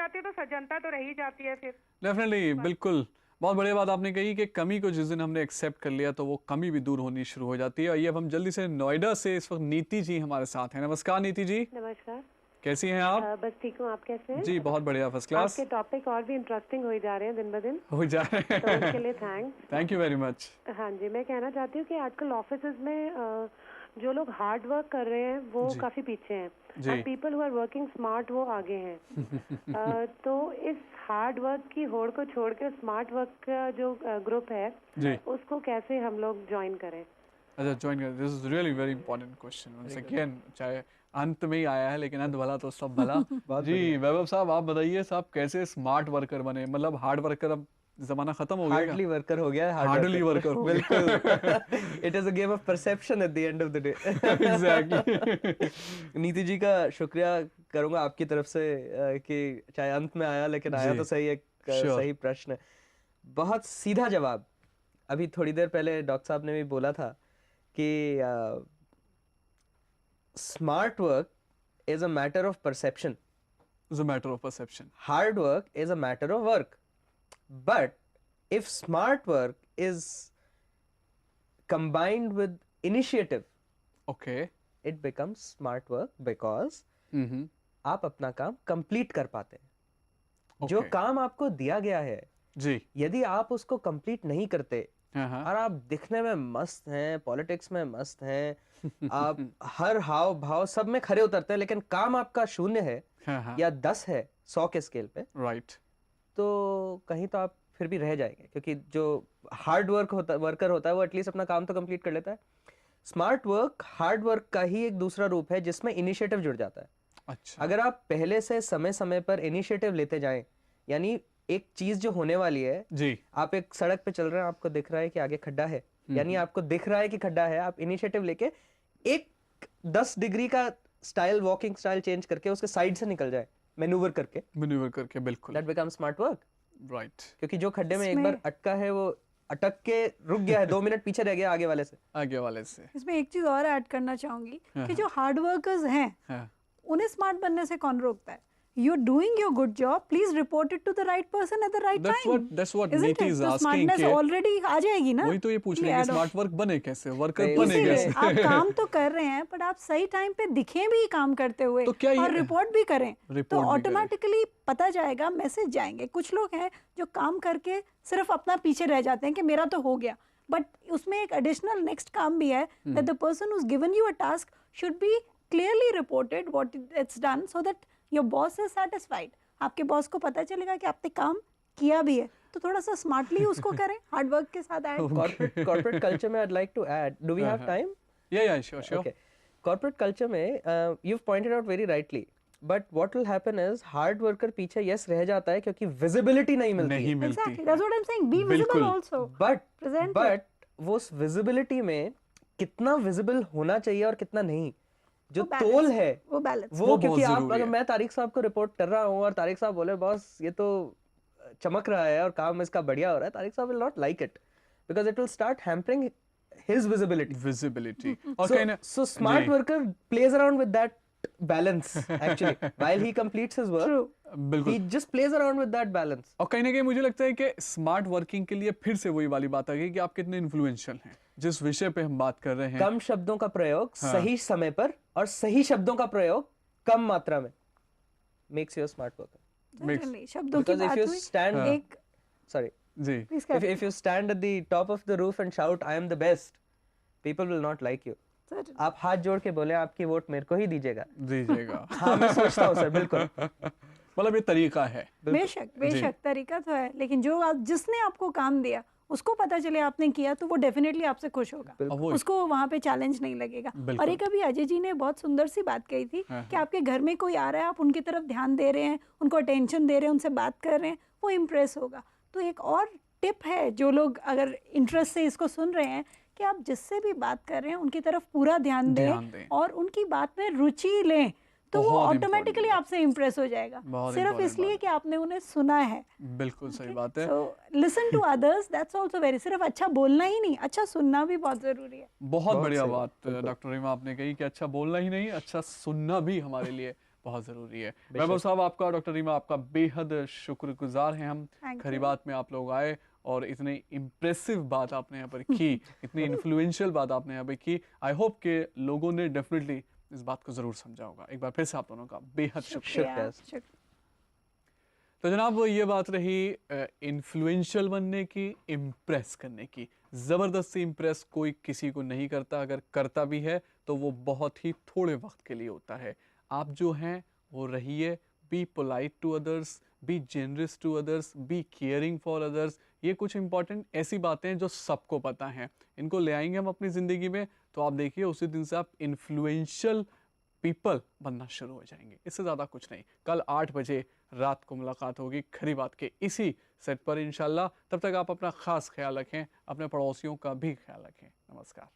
जाती है तो सज्जनता तो रह ही जाती है फिर। डेफिनेटली, बिल्कुल। बहुत बढ़िया बात आपने कही कि कमी को जिस दिन हमने एक्सेप्ट कर लिया तो वो कमी भी दूर होनी शुरू हो जाती है। आइए अब हम जल्दी से नोएडा से इस वक्त नीति जी हमारे साथ हैं। नमस्कार नीति जी, नमस्कार। कैसी हैं आप? बस ठीक हूँ, आप कैसे हैं? जी बहुत बढ़िया, फर्स्ट क्लास। आपके टॉपिक और भी इंटरेस्टिंग हो जा रहे हैं दिन ब दिन, हो जाए तो उसके लिए thanks. Thank you very much. हाँ जी, मैं कहना चाहती हूँ कि आजकल ऑफिसेज में जो लोग हार्ड वर्क कर रहे हैं वो जी। काफ़ी पीछे हैं, जी। और people who are working smart वो आगे हैं। तो इस हार्ड वर्क की होड़ को छोड़ के स्मार्ट वर्क का जो ग्रुप है जी। उसको कैसे हम लोग ज्वाइन करें? अच्छा, ज्वाइन कर, this is really very important question once again. चाहे अंत में ही आया है लेकिन अंत भला तो सब भला। जी वैभव साहब, आप बताइए साहब, कैसे स्मार्ट वर्कर बने? मतलब हार्ड वर्कर अब जमाना खत्म हो गया, हार्डली वर्कर हो गया है, हार्डली वर्कर हो बिल्कुल। It is a game of perception at the end of the day. Exactly. नीति जी का शुक्रिया करूंगा आपकी तरफ से कि चाहे अंत में आया लेकिन आया जी। तो सही, एक Sure. सही प्रश्न, बहुत सीधा जवाब। अभी थोड़ी देर पहले डॉक्टर साहब ने भी बोला था कि smart work is a matter of perception, it's a matter of perception. hard work is a matter of work. But if smart work is combined with initiative, okay. it becomes smart work because आप अपना काम complete कर पाते हैं। जो Okay. काम आपको दिया गया है, जी। यदि आप उसको कंप्लीट नहीं करते हाँ। और आप दिखने में मस्त हैं, पॉलिटिक्स में मस्त हैं, आप हर हाव भाव सब में खरे उतरते हैं, लेकिन काम आपका शून्य है हाँ। या 10 है 100 के स्केल पे, राइट। तो कहीं तो आप फिर भी रह जाएंगे, क्योंकि जो हार्ड वर्कर होता है वो एटलीस्ट अपना काम तो कंप्लीट कर लेता है। स्मार्ट वर्क हार्ड वर्क का ही एक दूसरा रूप है जिसमें इनिशिएटिव जुड़ जाता है। अच्छा। अगर आप पहले से समय समय पर इनिशिएटिव लेते जाएं, यानी एक चीज जो होने वाली है, जी। आप एक सड़क पे चल रहे हैं, आपको दिख रहा है कि आगे खड्डा है, यानी आपको दिख रहा है कि खड्डा है, आप इनिशिएटिव लेके एक 10 डिग्री का स्टाइल, वॉकिंग स्टाइल चेंज करके उसके साइड से निकल जाए, मैन्यूवर करके, बिल्कुल। That become smart work. Right. क्योंकि जो खड्डे में एक बार अटका है वो अटक के रुक गया है, 2 मिनट पीछे रह गया आगे वाले से। इसमें एक चीज और ऐड करना चाहूंगी कि जो हार्ड वर्कर्स हैं उन्हें स्मार्ट बनने से कौन रोकता है? You're doing your good job. Please report it to the right person at the right time. That's what Isn't Neeti it? is तो asking smartness कि already आ जाएगी ना। वही तो ये पूछ रहे हैं कि स्मार्ट वर्क बने कैसे, वर्कर बने इसीलिए कैसे? आप काम तो कर रहे हैं बट आप सही टाइम पे दिखें भी काम करते हुए, तो क्या और रिपोर्ट भी करें, तो भी करें। ऑटोमेटिकली पता जाएगा, मैसेज जाएंगे। कुछ लोग हैं जो काम करके सिर्फ अपना पीछे रह जाते हैं कि मेरा तो हो गया, बट उसमें एक एडिशनल नेक्स्ट काम भी है that the person who's given you a task should be clearly reported what it's done so that your boss is satisfied. आपके बॉस को पता चलेगा कि आपने काम किया भी है, तो थोड़ा सा स्मार्टली उसको करें, हार्ड वर्क के साथ ऐड। कॉर्पोरेट कल्चर में I'd like to add, do we have time? Yeah, sure. Okay. Corporate culture में you've pointed out very rightly, but what will happen is hard worker पीछे yes रह जाता है क्योंकि visibility नहीं मिलती। Exactly, that's what I'm saying. Be visible also. But वो उस विजिबिलिटी में कितना विजिबल होना चाहिए और कितना नहीं, जो तोल है वो बैलेंस, वो क्योंकि आप, अगर मैं तारिक साहब को रिपोर्ट कर रहा हूँ और तारिक साहब बोले बॉस ये तो चमक रहा है और काम इसका बढ़िया हो रहा है, तारिक साहब will not like it because it will start hampering his visibility. So smart worker plays around with that balance actually while he completes his work. बिल्कुल। He just plays around with that balance. और कहीं ना कहीं मुझे लगता है कि smart working के लिए फिर से वही वाली बात आ गई कि आप कितने इन्फ्लुएंशियल हैं जिस विषय पे हम बात कर रहे हैं। कम शब्दों का प्रयोग सही समय पर और सही शब्दों का प्रयोग कम मात्रा में makes you a smart worker. शब्दों की बात हुई, एक sorry ji, if you stand at the top of the roof and shout I am the best, people will not like you. आप हाथ जोड़ के बोले आपकी वोट मेरे को ही दीजिएगा। हाँ मैं सोचता हूँ सर, बिल्कुल। मतलब ये तरीका है। बेशक तरीका तो है, लेकिन जो आप जिसने आपको काम दिया उसको पता चले आपने किया तो वो डेफिनेटली आपसे खुश होगा, उसको वहाँ पे चैलेंज नहीं लगेगा। और एक अभी अजय जी ने बहुत सुंदर सी बात कही थी कि आपके घर में कोई आ रहा है, आप उनकी तरफ ध्यान दे रहे हैं, उनको अटेंशन दे रहे हैं, उनसे बात कर रहे हैं, वो इम्प्रेस होगा। तो एक और टिप है, जो लोग अगर इंटरेस्ट से इसको सुन रहे हैं, कि आप जिससे भी बात कर रहे हैं उनकी तरफ पूरा ध्यान दें और उनकी बात में रुचि लें, तो वो ऑटोमेटिकली आपसे इम्प्रेस हो जाएगा, सिर्फ इसलिए कि आपने उन्हें सुना है। बिल्कुल सही बात है। So listen to others, that's also very, सिर्फ अच्छा बोलना ही नहीं, अच्छा सुनना भी बहुत जरूरी है। बहुत बढ़िया बात डॉक्टर रीमा आपने कही कि अच्छा बोलना ही नहीं, अच्छा सुनना भी हमारे लिए बहुत ज़रूरी है। वैभव साहब आपका, डॉक्टर रीमा आपका बेहद शुक्रगुजार हैं हम। खरी बात में आप लोग आए और इतनी इम्प्रेसिव बात आपने यहाँ पर की, इतनी इन्फ्लुएंशियल बात आपने यहाँ पर की। आई होप के लोगों ने डेफिनेटली इस बात को ज़रूर समझा होगा। एक बार फिर से आप दोनों का बेहद शुक्रिया। तो जनाब वो ये बात रही इन्फ्लुएंशियल बनने की, इम्प्रेस करने की। ज़बरदस्ती इम्प्रेस कोई किसी को नहीं करता, अगर करता भी है तो वो बहुत ही थोड़े वक्त के लिए होता है। आप जो हैं वो रहिए, be polite to others, be generous to others, be caring for others. ये कुछ इंपॉर्टेंट ऐसी बातें हैं जो सबको पता हैं, इनको ले आएंगे हम अपनी ज़िंदगी में तो आप देखिए उसी दिन से आप इन्फ्लुएंशियल पीपल बनना शुरू हो जाएंगे। इससे ज़्यादा कुछ नहीं। कल 8 बजे रात को मुलाकात होगी खरी बात के इसी सेट पर इंशाल्लाह। तब तक आप अपना ख़ास ख्याल रखें, अपने पड़ोसियों का भी ख्याल रखें। नमस्कार।